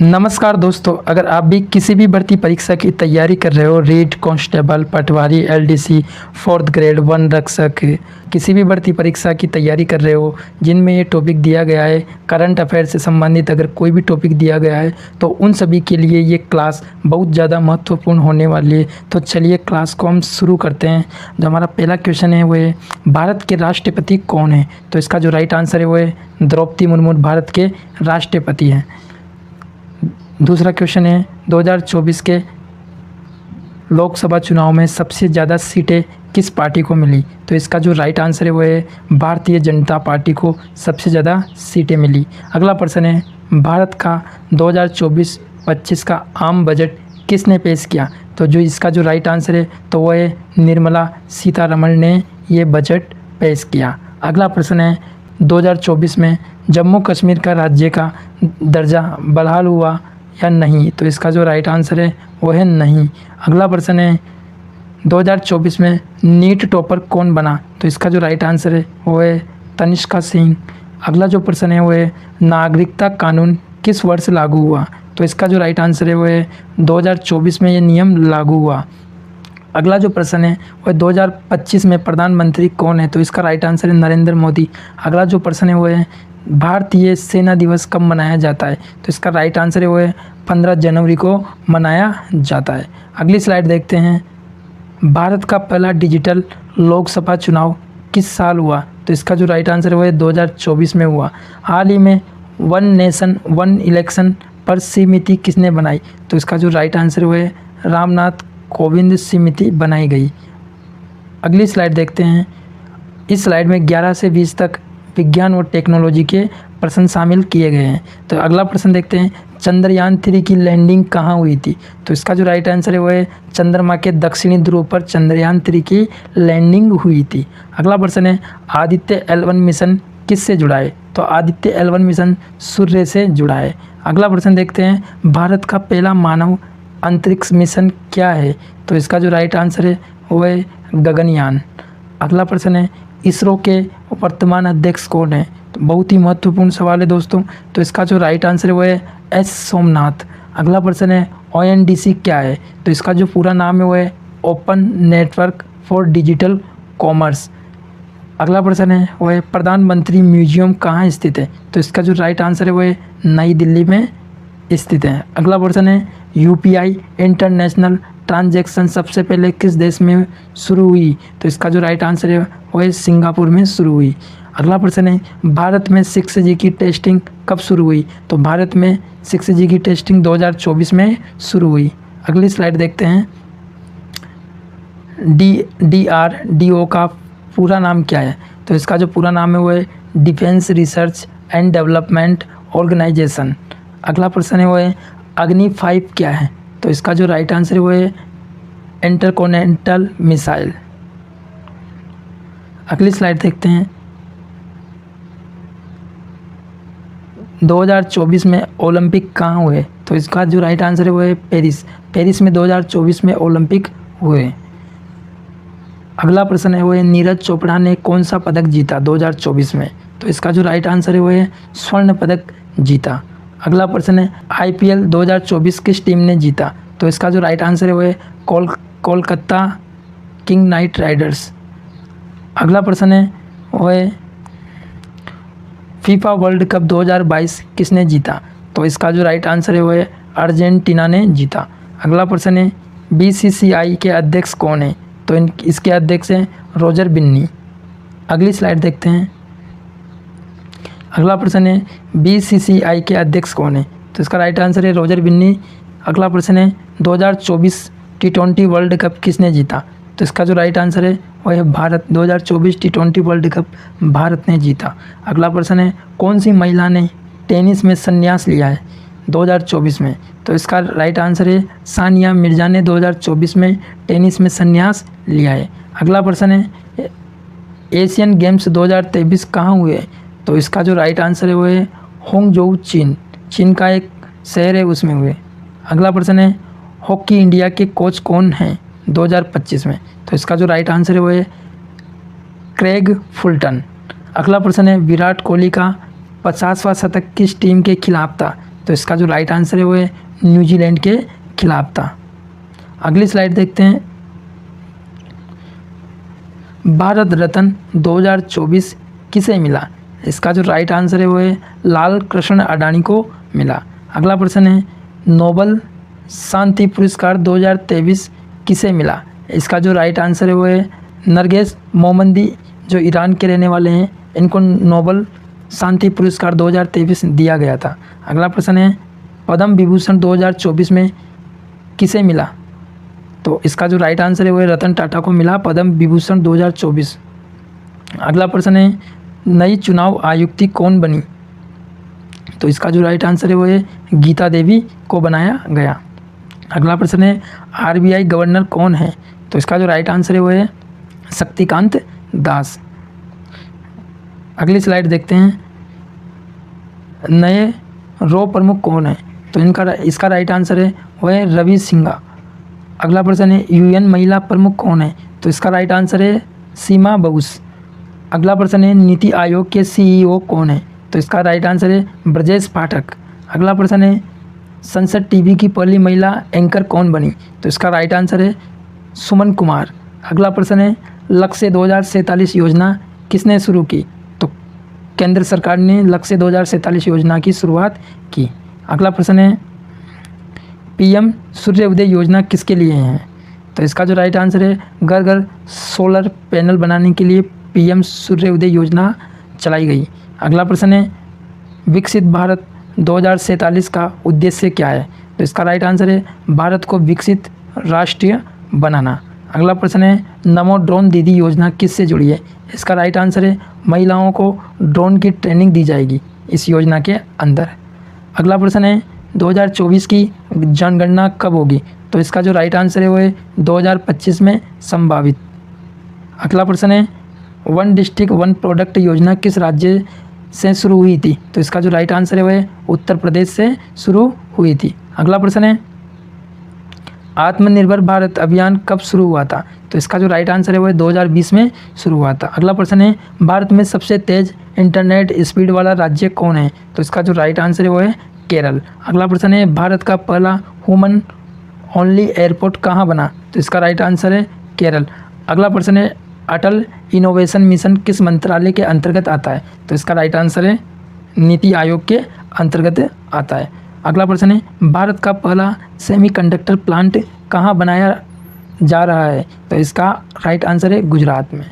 नमस्कार दोस्तों, अगर आप भी किसी भी भर्ती परीक्षा की तैयारी कर रहे हो, रीट, कांस्टेबल, पटवारी, एलडीसी, फोर्थ ग्रेड, वन रक्षक, किसी भी भर्ती परीक्षा की तैयारी कर रहे हो जिनमें ये टॉपिक दिया गया है, करंट अफेयर से संबंधित अगर कोई भी टॉपिक दिया गया है तो उन सभी के लिए ये क्लास बहुत ज़्यादा महत्वपूर्ण होने वाली है। तो चलिए क्लास को हम शुरू करते हैं। जो हमारा पहला क्वेश्चन है वो है, भारत के राष्ट्रपति कौन है? तो इसका जो राइट आंसर है वो है द्रौपदी मुर्मू भारत के राष्ट्रपति हैं। दूसरा क्वेश्चन है, 2024 के लोकसभा चुनाव में सबसे ज़्यादा सीटें किस पार्टी को मिली? तो इसका जो राइट आंसर है वो है भारतीय जनता पार्टी को सबसे ज़्यादा सीटें मिली। अगला प्रश्न है, भारत का 2024-25 का आम बजट किसने पेश किया? तो जो इसका जो राइट आंसर है तो वो है निर्मला सीतारमण ने ये बजट पेश किया। अगला प्रश्न है, 2024 में जम्मू कश्मीर का राज्य का दर्जा बहाल हुआ या नहीं? तो इसका जो राइट आंसर है वो है नहीं। अगला प्रश्न है, 2024 में नीट टॉपर कौन बना? तो इसका जो राइट आंसर है वो है तनिष्का सिंह। अगला जो प्रश्न है वो है, नागरिकता कानून किस वर्ष लागू हुआ? तो इसका जो राइट आंसर है वो है 2024 में ये नियम लागू हुआ। अगला जो प्रश्न है वो 2025 में प्रधानमंत्री कौन है? तो इसका राइट आंसर है नरेंद्र मोदी। अगला जो प्रश्न है वो है, भारतीय सेना दिवस कब मनाया जाता है? तो इसका राइट आंसर है वो है 15 जनवरी को मनाया जाता है। अगली स्लाइड देखते हैं, भारत का पहला डिजिटल लोकसभा चुनाव किस साल हुआ? तो इसका जो राइट आंसर है वो है 2024 में हुआ। हाल ही में वन नेशन वन इलेक्शन पर समिति किसने बनाई? तो इसका जो राइट आंसर है वो है रामनाथ कोविंद समिति बनाई गई। अगली स्लाइड देखते हैं, इस स्लाइड में 11 से 20 तक विज्ञान और टेक्नोलॉजी के प्रश्न शामिल किए गए हैं। तो अगला प्रश्न देखते हैं, चंद्रयान 3 की लैंडिंग कहाँ हुई थी? तो इसका जो राइट आंसर है वो है चंद्रमा के दक्षिणी ध्रुव पर चंद्रयान 3 की लैंडिंग हुई थी। अगला प्रश्न है, आदित्य L1 मिशन किससे जुड़ा है? तो आदित्य L1 मिशन सूर्य से जुड़ा है। अगला प्रश्न देखते हैं, भारत का पहला मानव अंतरिक्ष मिशन क्या है? तो इसका जो राइट आंसर है वो है गगनयान। अगला प्रश्न है, इसरो के वर्तमान अध्यक्ष कौन है? तो बहुत ही महत्वपूर्ण सवाल है दोस्तों। तो इसका जो राइट आंसर है वो है एस सोमनाथ। अगला प्रश्न है, ONDC क्या है? तो इसका जो पूरा नाम है वो है open network for digital commerce. अगला प्रश्न है वो है, प्रधानमंत्री म्यूजियम कहाँ स्थित है? तो इसका जो राइट आंसर है वो है नई दिल्ली में स्थित है। अगला प्रश्न है, UPI इंटरनेशनल ट्रांजैक्शन सबसे पहले किस देश में शुरू हुई? तो इसका जो राइट आंसर है वो है सिंगापुर में शुरू हुई। अगला प्रश्न है, भारत में 6G की टेस्टिंग कब शुरू हुई? तो भारत में 6G की टेस्टिंग 2024 में शुरू हुई। अगली स्लाइड देखते हैं, DRDO का पूरा नाम क्या है? तो इसका जो पूरा नाम है वो है defence research and development organisation. अगला प्रश्न है वो है, अग्नि 5 क्या है? तो इसका जो राइट आंसर है वो है इंटरकॉन्टिनेंटल मिसाइल। अगली स्लाइड देखते हैं, 2024 में ओलंपिक कहाँ हुए? तो इसका जो राइट आंसर है वो है पेरिस में 2024 में ओलंपिक हुए। अगला प्रश्न है वो है, नीरज चोपड़ा ने कौन सा पदक जीता 2024 में? तो इसका जो राइट आंसर है वो है स्वर्ण पदक जीता। अगला प्रश्न है, IPL 2024 किस टीम ने जीता? तो इसका जो राइट आंसर है वो है कोलकाता किंग नाइट राइडर्स। अगला प्रश्न है वो है, FIFA वर्ल्ड कप 2022 किसने जीता? तो इसका जो राइट आंसर है वो है अर्जेंटीना ने जीता। अगला प्रश्न है, BCCI के अध्यक्ष कौन है? तो इसके अध्यक्ष हैं रोजर बिन्नी। अगली स्लाइड देखते हैं, अगला प्रश्न है, BCCI के अध्यक्ष कौन है? तो इसका राइट आंसर है रोजर बिन्नी। अगला प्रश्न है, 2024 T20 वर्ल्ड कप किसने जीता? तो इसका जो राइट आंसर है वो है Bharat. 2024 T20 world cup Bharat ने जीता। अगला प्रश्न है, कौन सी महिला ने टेनिस में संन्यास लिया है 2024 में? तो इसका राइट आंसर है सानिया मिर्जा ने 2024 में टेनिस में संन्यास लिया है। अगला प्रश्न है, एशियन गेम्स 2023 कहाँ हुए? तो इसका जो राइट आंसर है वो है होंगजोउ चीन का एक शहर है उसमें हुए। अगला प्रश्न है, हॉकी इंडिया के कोच कौन हैं 2025 में? तो इसका जो राइट आंसर है वो है क्रेग फुलटन। अगला प्रश्न है, विराट कोहली का 50वां शतक किस टीम के खिलाफ था? तो इसका जो राइट आंसर है वो है न्यूजीलैंड के खिलाफ था। अगली स्लाइड देखते हैं। भारत रत्न 2024 किसे मिला? इसका जो राइट आंसर है वो है लाल कृष्ण अडानी को मिला। अगला प्रश्न है नोबल शांति पुरस्कार 2023 किसे मिला? इसका जो राइट आंसर है वो है नरगिस मोहम्मदी, जो ईरान के रहने वाले हैं, इनको नोबल शांति पुरस्कार 2023 दिया गया था। अगला प्रश्न है पद्म विभूषण 2024 में किसे मिला? तो इसका जो राइट आंसर है वो है रतन टाटा को मिला पद्म विभूषण 2024। अगला प्रश्न है नई चुनाव आयुक्त कौन बनी? तो इसका जो राइट आंसर है वो है गीता देवी को बनाया गया। अगला प्रश्न है आरबीआई गवर्नर कौन है? तो इसका जो राइट आंसर है वो है शक्तिकांत दास। अगली स्लाइड देखते हैं। नए रो प्रमुख कौन है? तो इसका राइट आंसर है वो है रवि सिंघा। अगला प्रश्न है यूएन महिला प्रमुख कौन है? तो इसका राइट आंसर है सीमा बउस। अगला प्रश्न है नीति आयोग के सीईओ कौन है? तो इसका राइट आंसर है ब्रजेश पाठक। अगला प्रश्न है संसद टीवी की पहली महिला एंकर कौन बनी? तो इसका राइट आंसर है सुमन कुमार। अगला प्रश्न है लक्ष्य 2047 योजना किसने शुरू की? तो केंद्र सरकार ने लक्ष्य 2047 योजना की शुरुआत की। अगला प्रश्न है पीएम सूर्य उदय योजना किसके लिए है? तो इसका जो राइट आंसर है घर घर सोलर पैनल बनाने के लिए पीएम सूर्य उदय योजना चलाई गई। अगला प्रश्न है विकसित भारत 2047 का उद्देश्य क्या है? तो इसका राइट आंसर है भारत को विकसित राष्ट्रीय बनाना। अगला प्रश्न है नमो ड्रोन दीदी योजना किससे जुड़ी है? इसका राइट आंसर है महिलाओं को ड्रोन की ट्रेनिंग दी जाएगी इस योजना के अंदर। अगला प्रश्न है 2024 की जनगणना कब होगी? तो इसका जो राइट आंसर है वो है 2025 में संभावित। अगला प्रश्न है वन डिस्ट्रिक्ट वन प्रोडक्ट योजना किस राज्य से शुरू हुई थी? तो इसका जो राइट आंसर है वो है उत्तर प्रदेश से शुरू हुई थी। अगला प्रश्न है आत्मनिर्भर भारत अभियान कब शुरू हुआ था? तो इसका जो राइट आंसर है वो है 2020 में शुरू हुआ था। अगला प्रश्न है भारत में सबसे तेज इंटरनेट स्पीड वाला राज्य कौन है? तो इसका जो राइट आंसर है वो है केरल। अगला प्रश्न है भारत का पहला ह्यूमन ओनली एयरपोर्ट कहाँ बना? तो इसका राइट आंसर है केरल। अगला प्रश्न है अटल इनोवेशन मिशन किस मंत्रालय के अंतर्गत आता है? तो इसका राइट आंसर है नीति आयोग के अंतर्गत आता है। अगला प्रश्न है भारत का पहला सेमीकंडक्टर प्लांट कहाँ बनाया जा रहा है? तो इसका राइट आंसर है गुजरात में।